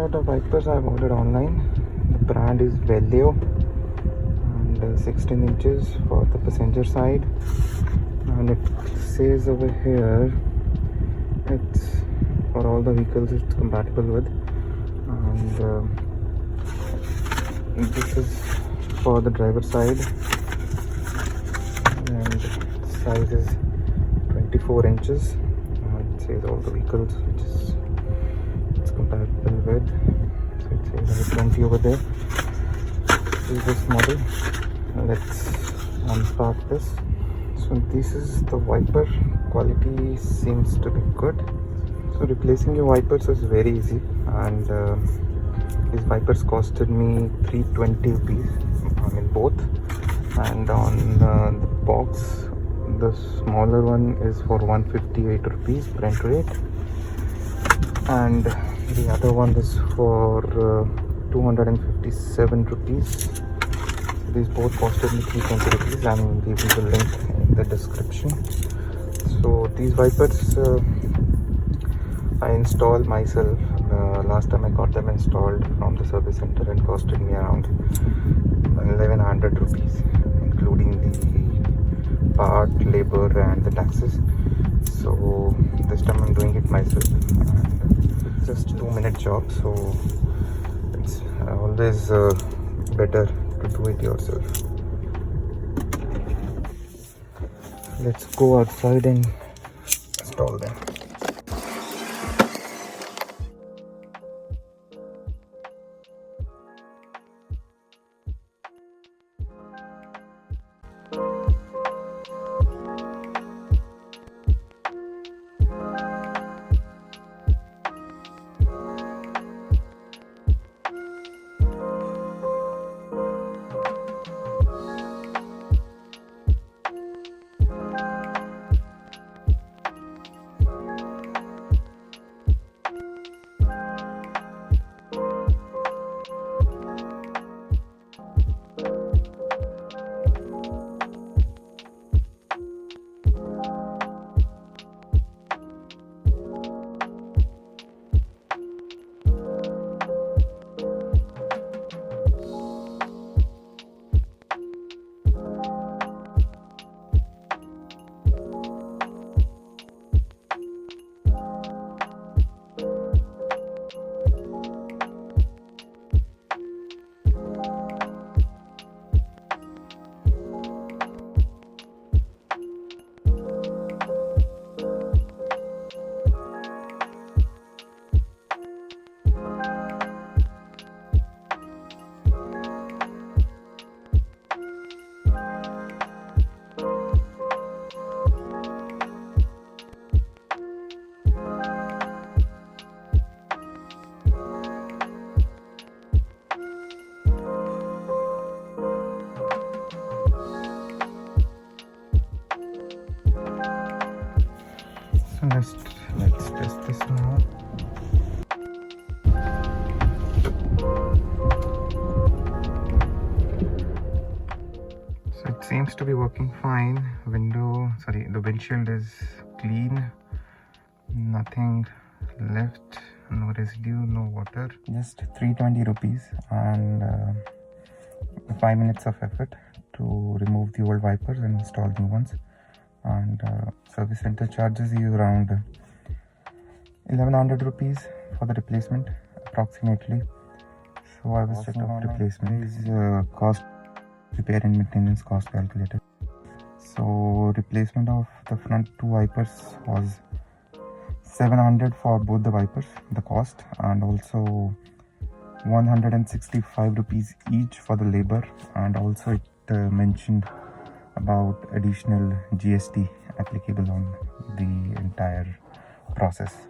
set of wipers I've ordered online. The brand is Valeo and 16 inches for the passenger side, and it says over here it's for all the vehicles it's compatible with, and this is for the driver side, and size is 24 inches. It says all the vehicles which is it's compatible with, so it says I-20 over there. This is this model. Let's unpack this. So this is the wiper. Quality seems to be good. So replacing your wipers is very easy, and these wipers costed me 320 rupees, I mean both, and on the box the smaller one is for 158 rupees Brent rate, and the other one is for 257 rupees. So these both costed me 320 rupees. I'm leaving the link in the description. So these wipers I installed myself. Last time I got them installed from the service center and costed me around 1100 rupees, including the part, labor and the taxes. So this time I'm doing it myself, and just 2-minute job, so it's always better to do it yourself. Let's go outside and install them. So let's test this now. So it seems to be working fine. The windshield is clean, nothing left, no residue, no water. Just 320 rupees and 5 minutes of effort to remove the old wipers and install new ones. And service center charges you around 1100 rupees for the replacement approximately. So I was set up replacement. This is cost, repair and maintenance cost calculator. So replacement of the front two wipers was 700 for both the wipers, the cost, and also 165 rupees each for the labor, and also it mentioned about additional GST applicable on the entire process.